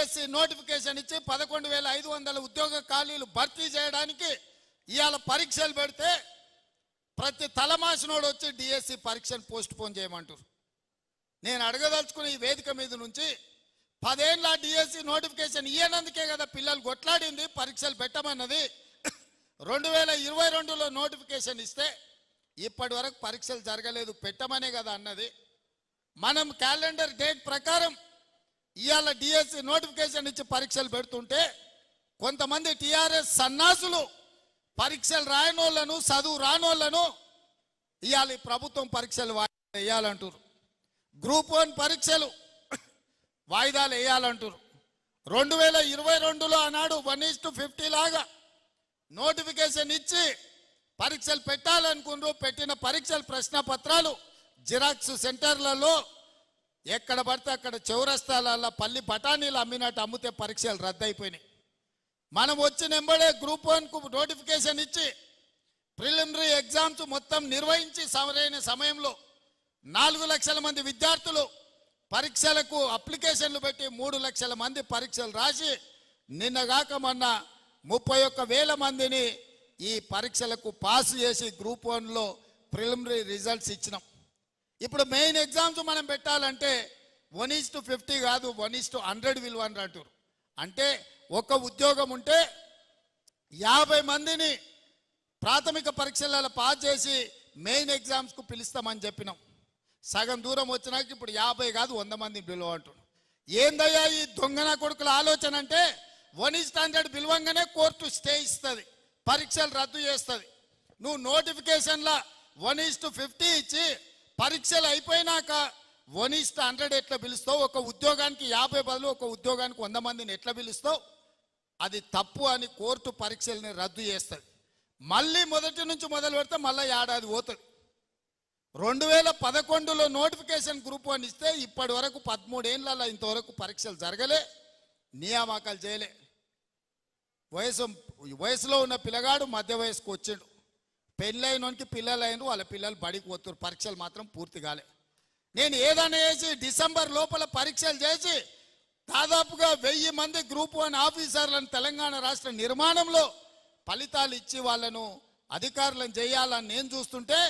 DSC notification ఇచ్చి 11,500 ఉద్యోగ ఖాళీలు భర్తీ చేయడానికి ఇవాళ పరీక్షలు పెడితే ప్రతి తలమాసినోడు వచ్చి డిఎస్సి పరీక్షను పోస్ట్ పోన్ చేయమంటారు. నేను అడగదలుచుకున్న ఈ వేదిక మీద నుంచి 10 ఏళ్ళ డిఎస్సి నోటిఫికేషన్ ఇయ్యనందుకే కదా పిల్లలు కొట్లాడింది పరీక్షలు పెట్టమన్నది. 2022లో నోటిఫికేషన్ ఇస్తే ఇప్పటి వరకు పరీక్షలు జరగలేదు, పెట్టమనే కదా అన్నది. మనం క్యాలెండర్ డేట్ ప్రకారం ఇవాళ డిఎస్సి నోటిఫికేషన్ ఇచ్చి పరీక్షలు పెడుతుంటే కొంతమంది టీఆర్ఎస్ సన్నాసులు పరీక్షలు రాయనోళ్లను చదువు రానోళ్లను ఇవాళ ప్రభుత్వం పరీక్షలు వేయాలంటారు. గ్రూప్ 1 పరీక్షలు వాయిదాలు వేయాలంటారు. 2022లో ఆనాడు 1:50 లాగా నోటిఫికేషన్ ఇచ్చి పరీక్షలు పెట్టాలనుకున్నారు. పెట్టిన పరీక్షల ప్రశ్న పత్రాలు జిరాక్స్ సెంటర్లలో ఎక్కడ పడితే అక్కడ చౌరస్తాలలో పల్లి బఠానీలు అమ్మినట్టు అమ్మితే పరీక్షలు రద్దయిపోయినాయి. మనం వచ్చిన ఎంబడే గ్రూప్ 1కు నోటిఫికేషన్ ఇచ్చి ప్రిలిమినరీ ఎగ్జామ్స్ మొత్తం నిర్వహించి సరైన సమయంలో 4 లక్షల మంది విద్యార్థులు పరీక్షలకు అప్లికేషన్లు పెట్టి 3 లక్షల మంది పరీక్షలు రాసి నిన్నగాక మొన్న 31,000 మందిని ఈ పరీక్షలకు పాస్ చేసి గ్రూప్ 1లో ప్రిలిమినరీ రిజల్ట్స్ ఇచ్చినాం. ఇప్పుడు మెయిన్ ఎగ్జామ్స్ మనం పెట్టాలంటే 1:50 కాదు 1:100 విలువ అంటారు. అంటే ఒక ఉద్యోగం ఉంటే 50 మందిని ప్రాథమిక పరీక్షలలో పాస్ చేసి మెయిన్ ఎగ్జామ్స్కు పిలుస్తామని చెప్పినాం. సగం దూరం వచ్చినాక ఇప్పుడు 50 కాదు 100 మంది పిలువ అంటున్నాం. ఏందయ్యా ఈ దొంగన కొడుకుల ఆలోచన అంటే 1:100 పిలువంగానే కోర్టు స్టే ఇస్తుంది, పరీక్షలు రద్దు చేస్తుంది. నువ్వు నోటిఫికేషన్ల 1:50 ఇచ్చి పరీక్షలు అయిపోయినాక 1:100 ఎట్లా పిలుస్తావు? ఒక ఉద్యోగానికి 50 బదులు ఒక ఉద్యోగానికి 100 మందిని ఎట్లా పిలుస్తావు? అది తప్పు అని కోర్టు పరీక్షల్ని రద్దు చేస్తుంది. మళ్ళీ మొదటి నుంచి మొదలు పెడితే మళ్ళీ ఏడాది పోతుంది. 2011లో నోటిఫికేషన్ గ్రూప్ 1 ఇస్తే ఇప్పటి వరకు 13 ఏళ్ళ ఇంతవరకు పరీక్షలు జరగలే, నియామకాలు చేయలే. వయసులో ఉన్న పిల్లగాడు మధ్య వయసుకు వచ్చిండు, పెళ్ళైనోనికి పిల్లలు అయిన వాళ్ళ పిల్లలు బడికి పోతున్నారు, పరీక్షలు మాత్రం పూర్తి కాలే. నేను ఏదైనా చేసి డిసెంబర్ లోపల పరీక్షలు చేసి దాదాపుగా 1000 మంది గ్రూప్ 1 ఆఫీసర్లను తెలంగాణ రాష్ట్ర నిర్మాణంలో ఫలితాలు ఇచ్చి వాళ్ళను అధికారులను చేయాలని నేను చూస్తుంటే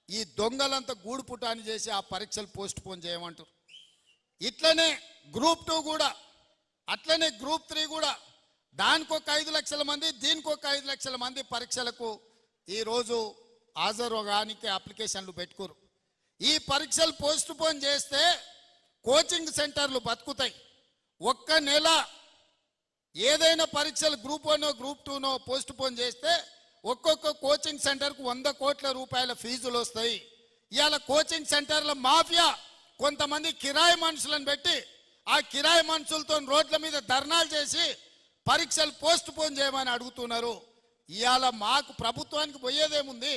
ఈ దొంగలంతా గూడు పుటాని చేసి ఆ పరీక్షలు పోస్ట్ పోన్ చేయమంటారు. ఇట్లనే గ్రూప్ 2 కూడా, అట్లనే గ్రూప్ 3 కూడా దానికి ఒక 5 లక్షల మంది, దీనికి ఒక 5 లక్షల మంది పరీక్షలకు ఈరోజు హాజరుగానికి అప్లికేషన్లు పెట్టుకోరు. ఈ పరీక్షలు పోస్ట్ పోన్ చేస్తే కోచింగ్ సెంటర్లు బతుకుతాయి. ఒక్క నెల ఏదైనా పరీక్షలు గ్రూప్ 1 గ్రూప్ 2 పోస్ట్ పోన్ చేస్తే ఒక్కొక్క కోచింగ్ సెంటర్కు 100 కోట్ల రూపాయల ఫీజులు వస్తాయి. ఇవాళ కోచింగ్ సెంటర్ల మాఫియా కొంతమంది కిరాయి మనుషులను పెట్టి ఆ కిరాయి మనుషులతో రోడ్ల మీద ధర్నాలు చేసి పరీక్షలు పోస్ట్ పోన్ చేయమని అడుగుతున్నారు. ఇవాళ మాకు ప్రభుత్వానికి పోయేదేముంది?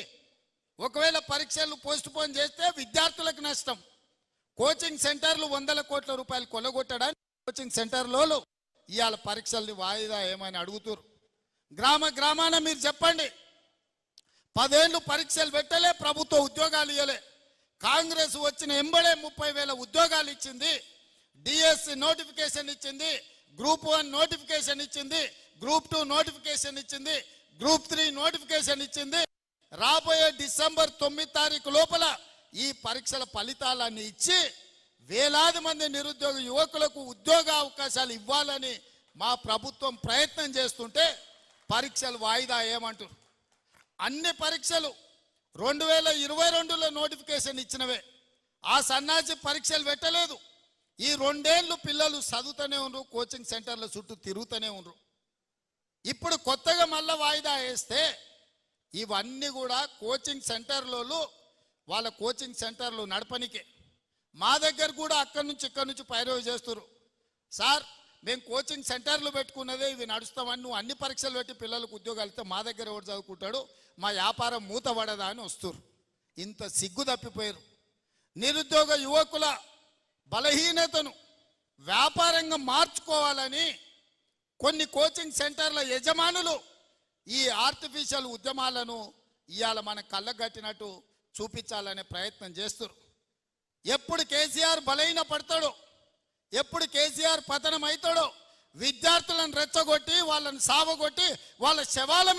ఒకవేళ పరీక్షలు పోస్ట్ పోన్ చేస్తే విద్యార్థులకు నష్టం. కోచింగ్ సెంటర్లు 100 కోట్ల రూపాయలు కొల్లగొట్టడానికి కోచింగ్ సెంటర్లో ఇవాళ పరీక్షల్ని వాయిదా ఏమని అడుగుతారు. గ్రామాన మీరు చెప్పండి, 10 ఏళ్ళు పరీక్షలు పెట్టలే, ప్రభుత్వ ఉద్యోగాలు ఇవ్వలే. కాంగ్రెస్ వచ్చిన ఎంబడే 30,000 ఉద్యోగాలు ఇచ్చింది, డిఎస్సి నోటిఫికేషన్ ఇచ్చింది, గ్రూప్ 1 నోటిఫికేషన్ ఇచ్చింది, గ్రూప్ 2 నోటిఫికేషన్ ఇచ్చింది, గ్రూప్ 3 నోటిఫికేషన్ ఇచ్చింది. రాబోయే డిసెంబర్ 9 తారీఖు లోపల ఈ పరీక్షల ఫలితాలన్నీ ఇచ్చి వేలాది మంది నిరుద్యోగ యువకులకు ఉద్యోగ అవకాశాలు ఇవ్వాలని మా ప్రభుత్వం ప్రయత్నం చేస్తుంటే పరీక్షలు వాయిదా ఏమంటారు? అన్ని పరీక్షలు 2022లో నోటిఫికేషన్ ఇచ్చినవే, ఆ సన్నాసి పరీక్షలు పెట్టలేదు. ఈ 2 ఏళ్ళు పిల్లలు చదువుతూనే ఉన్నారు, కోచింగ్ సెంటర్ల చుట్టూ తిరుగుతూనే ఉన్నారు. ఇప్పుడు కొత్తగా మళ్ళీ వాయిదా వేస్తే ఇవన్నీ కూడా కోచింగ్ సెంటర్లలో వాళ్ళ కోచింగ్ సెంటర్లు నడపనికే. మా దగ్గర కూడా అక్కడి నుంచి ఇక్కడి నుంచి పైరవి చేస్తారు. సార్ మేము కోచింగ్ సెంటర్లు పెట్టుకున్నదే ఇవి నడుస్తామని, నువ్వు అన్ని పరీక్షలు పెట్టి పిల్లలకు ఉద్యోగాలు ఇస్తే మా దగ్గర ఎవరు చదువుకుంటాడు, మా వ్యాపారం మూతపడదా అని వస్తారు. ఇంత సిగ్గు తప్పిపోయారు. నిరుద్యోగ యువకుల బలహీనతను వ్యాపారంగా మార్చుకోవాలని కొన్ని కోచింగ్ సెంటర్ల యజమానులు ఈ ఆర్టిఫిషియల్ ఉద్యమాలను ఇవాళ మన కళ్ళగట్టినట్టు చూపించాలనే ప్రయత్నం చేస్తారు. ఎప్పుడు కేసీఆర్ బలహీన పడతాడో, ఎప్పుడు కేసీఆర్ పతనం అవుతాడో విద్యార్థులను రెచ్చగొట్టి వాళ్ళని సావగొట్టి వాళ్ళ శవాల